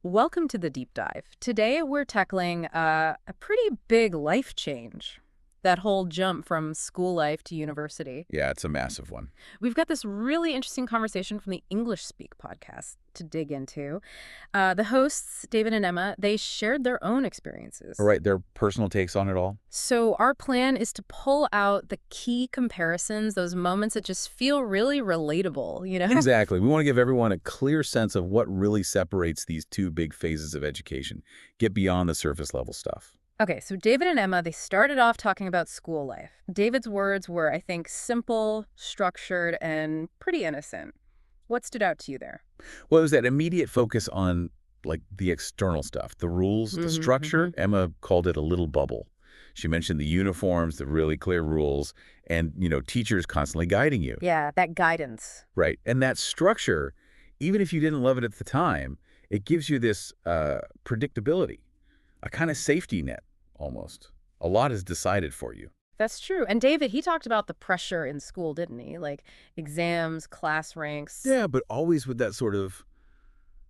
Welcome to the deep dive. Today we're tackling a pretty big life change, that whole jump from school life to university. Yeah, it's a massive one. We've got this really interesting conversation from the English Speak podcast to dig into. The hosts, David and Emma, they shared their own experiences. All right, their personal takes on it all. So our plan is to pull out the key comparisons, those moments that just feel really relatable, you know? Exactly. We want to give everyone a clear sense of what really separates these two big phases of education. Get beyond the surface level stuff. Okay, so David and Emma, they started off talking about school life. David's words were, I think, simple, structured, and pretty innocent. What stood out to you there? Well, it was that immediate focus on like the external stuff, the rules, the structure. Emma called it a little bubble. She mentioned the uniforms, the really clear rules, and, teachers constantly guiding you. Yeah, that guidance. Right. And that structure, even if you didn't love it at the time, it gives you this predictability, a kind of safety net almost. A lot is decided for you. That's true. And David, he talked about the pressure in school, didn't he? Like exams, class ranks. Yeah, but always with that sort of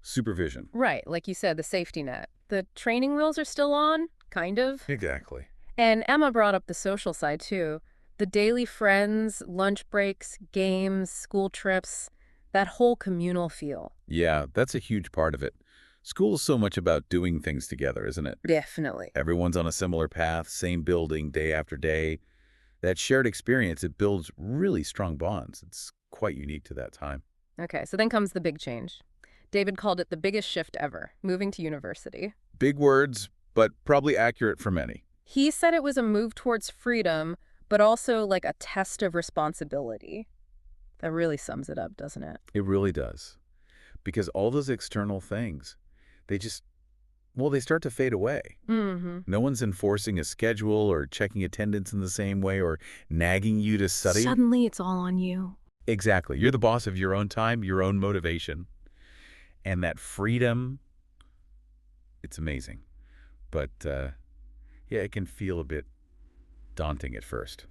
supervision. Right, like you said, the safety net. The training wheels are still on, kind of. Exactly. And Emma brought up the social side, too. The daily friends, lunch breaks, games, school trips, that whole communal feel. Yeah, that's a huge part of it. School is so much about doing things together, isn't it? Definitely. Everyone's on a similar path, same building, day after day. That shared experience, it builds really strong bonds. It's quite unique to that time. Okay, so then comes the big change. David called it the biggest shift ever, moving to university. Big words, but probably accurate for many. He said it was a move towards freedom, but also like a test of responsibility. That really sums it up, doesn't it? It really does. Because all those external things, they start to fade away. No one's enforcing a schedule or checking attendance in the same way or nagging you to study. Suddenly it's all on you. Exactly. You're the boss of your own time, your own motivation. And that freedom, it's amazing. But, it can feel a bit daunting at first.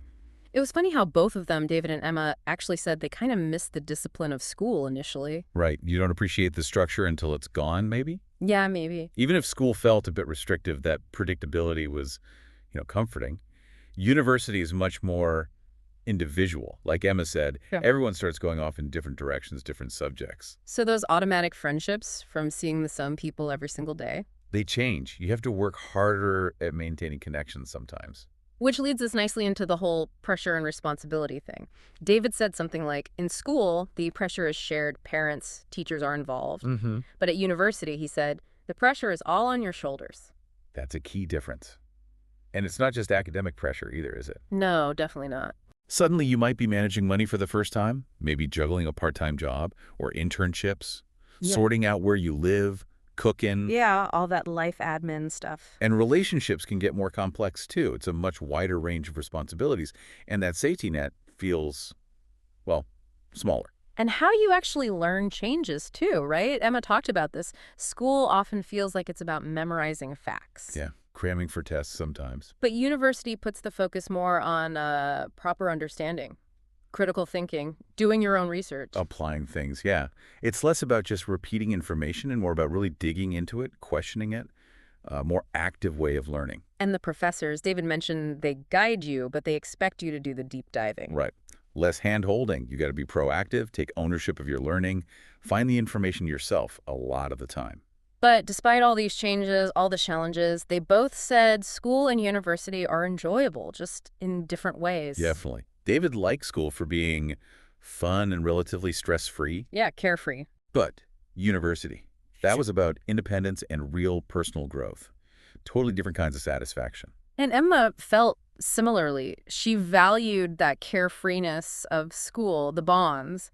It was funny how both of them, David and Emma, actually said they kind of missed the discipline of school initially. Right. You don't appreciate the structure until it's gone, maybe? Yeah, maybe. Even if school felt a bit restrictive, that predictability was, comforting. University is much more individual. Like Emma said, Yeah. Everyone starts going off in different directions, different subjects. So those automatic friendships from seeing the same people every single day, They change. You have to work harder at maintaining connections sometimes. which leads us nicely into the whole pressure and responsibility thing. David said something like, in school, the pressure is shared, parents, teachers are involved. But at university, he said, the pressure is all on your shoulders. That's a key difference. And it's not just academic pressure either, is it? No, definitely not. Suddenly you might be managing money for the first time, maybe juggling a part-time job or internships, Yeah. sorting out where you live, cooking. Yeah, all that life admin stuff. And relationships can get more complex too. It's a much wider range of responsibilities. And that safety net feels, smaller. And how you actually learn changes too, right? Emma talked about this. School often feels like it's about memorizing facts. Yeah, cramming for tests sometimes. But university puts the focus more on proper understanding, critical thinking, doing your own research. Applying things, yeah. It's less about just repeating information and more about really digging into it, questioning it, a more active way of learning. And the professors, David mentioned they guide you, but they expect you to do the deep diving. Right. Less hand-holding. You got to be proactive, take ownership of your learning, find the information yourself a lot of the time. But despite all these changes, all the challenges, they both said school and university are enjoyable, just in different ways. Definitely. David liked school for being fun and relatively stress-free. Yeah, carefree. But university, that was about independence and real personal growth. Totally different kinds of satisfaction. And Emma felt similarly. She valued that carefreeness of school, the bonds.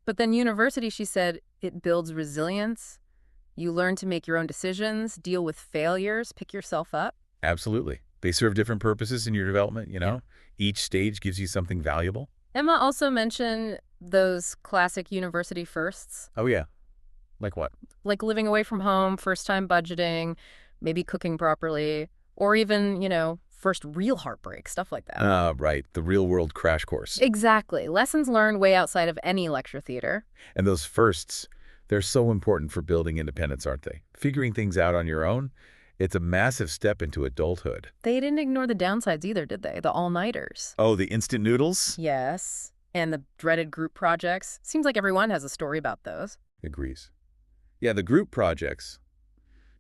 But then university, she said, it builds resilience. You learn to make your own decisions, deal with failures, pick yourself up. Absolutely. They serve different purposes in your development, Yeah. Each stage gives you something valuable. Emma also mentioned those classic university firsts, Oh, yeah. Like what? like living away from home, first-time budgeting, maybe cooking properly, or even, first real heartbreak, stuff like that. Right. The real-world crash course. Exactly. Lessons learned way outside of any lecture theater. And those firsts, They're so important for building independence, aren't they? Figuring things out on your own, it's a massive step into adulthood. They didn't ignore the downsides either, did they? The all-nighters. Oh, the instant noodles? Yes. And the dreaded group projects. Seems like everyone has a story about those. Agrees. Yeah, the group projects,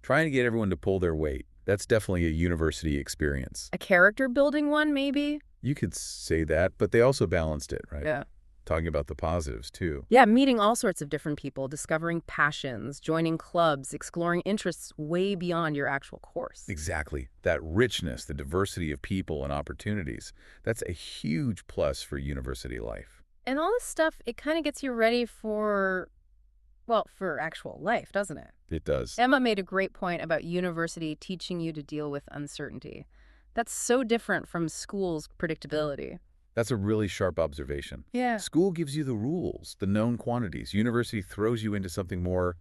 trying to get everyone to pull their weight, that's definitely a university experience. A character-building one, maybe? You could say that, but they also balanced it, right? Yeah. Talking about the positives, too. Yeah, meeting all sorts of different people, discovering passions, joining clubs, exploring interests way beyond your actual course. Exactly. That richness, the diversity of people and opportunities, that's a huge plus for university life. And all this stuff, it kind of gets you ready for, well, for actual life, doesn't it? It does. Emma made a great point about university teaching you to deal with uncertainty. That's so different from school's predictability. That's a really sharp observation. Yeah. School gives you the rules, the known quantities. University throws you into something more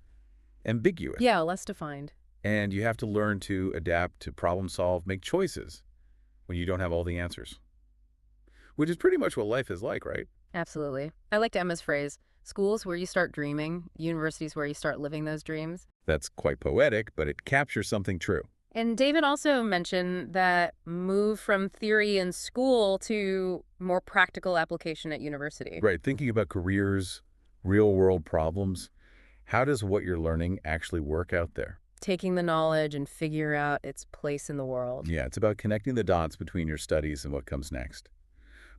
ambiguous. Yeah, less defined. And you have to learn to adapt, to problem solve, make choices when you don't have all the answers. Which is pretty much what life is like, right? Absolutely. I liked Emma's phrase, school's where you start dreaming, university's where you start living those dreams. That's quite poetic, but it captures something true. And David also mentioned that move from theory in school to more practical application at university. Right, thinking about careers, real-world problems. How does what you're learning actually work out there? Taking the knowledge and figure out its place in the world. Yeah, it's about connecting the dots between your studies and what comes next.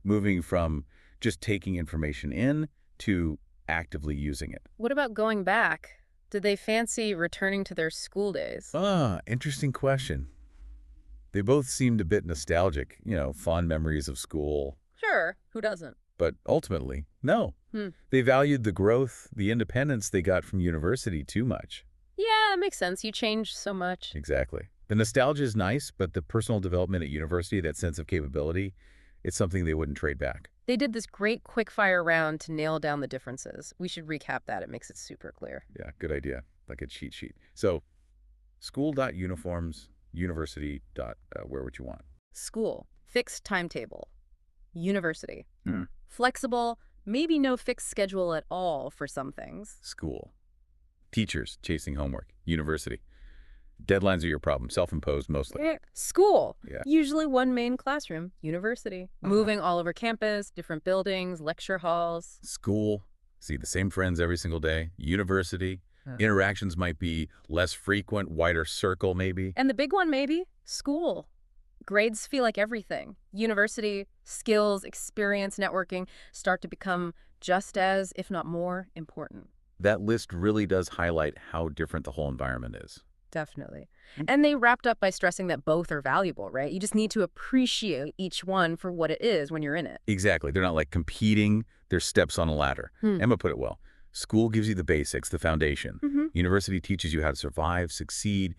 Moving from just taking information in to actively using it. What about going back? Did they fancy returning to their school days? Interesting question. They both seemed a bit nostalgic, fond memories of school. Sure, who doesn't? But ultimately, no. They valued the growth, the independence they got from university too much. Yeah, it makes sense. You change so much. Exactly. The nostalgia is nice, but the personal development at university, that sense of capability, it's something they wouldn't trade back. They did this great quick-fire round to nail down the differences. We should recap that. It makes it super clear. Yeah, good idea. Like a cheat sheet. So, school.uniforms, university. Where would you want? School, fixed timetable. University, Hmm. flexible, maybe no fixed schedule at all for some things. School. Teachers chasing homework. University. Deadlines are your problem. Self-imposed mostly. School, Yeah. usually one main classroom. University, moving all over campus, different buildings, lecture halls. School. See the same friends every single day. University. Interactions might be less frequent, wider circle maybe. And the big one, maybe, school. Grades feel like everything. University, skills, experience, networking start to become just as, if not more, important. That list really does highlight how different the whole environment is. Definitely. And they wrapped up by stressing that both are valuable, right? You just need to appreciate each one for what it is when you're in it. Exactly. They're not like competing. They're steps on a ladder. Emma put it well. School gives you the basics, the foundation. University teaches you how to survive, succeed,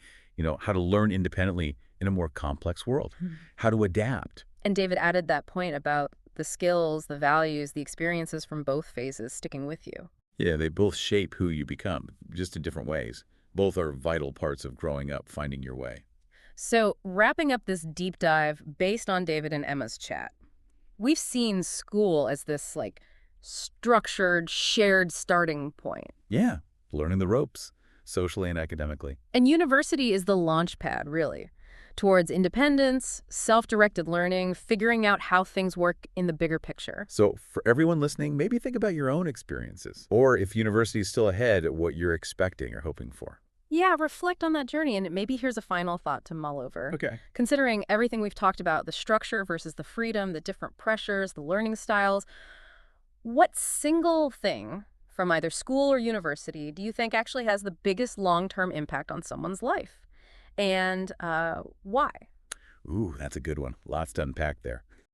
how to learn independently in a more complex world, how to adapt. And David added that point about the skills, the values, the experiences from both phases sticking with you. Yeah, they both shape who you become, just in different ways. Both are vital parts of growing up, finding your way. So, wrapping up this deep dive based on David and Emma's chat, we've seen school as this, structured, shared starting point. Yeah, learning the ropes, socially and academically. And university is the launch pad, really, towards independence, self-directed learning, figuring out how things work in the bigger picture. So for everyone listening, maybe think about your own experiences, or if university is still ahead, what you're expecting or hoping for. Yeah, reflect on that journey, and maybe here's a final thought to mull over. Okay. Considering everything we've talked about, the structure versus the freedom, the different pressures, the learning styles, what single thing from either school or university do you think actually has the biggest long-term impact on someone's life? And why? Ooh, that's a good one. Lots to unpack there.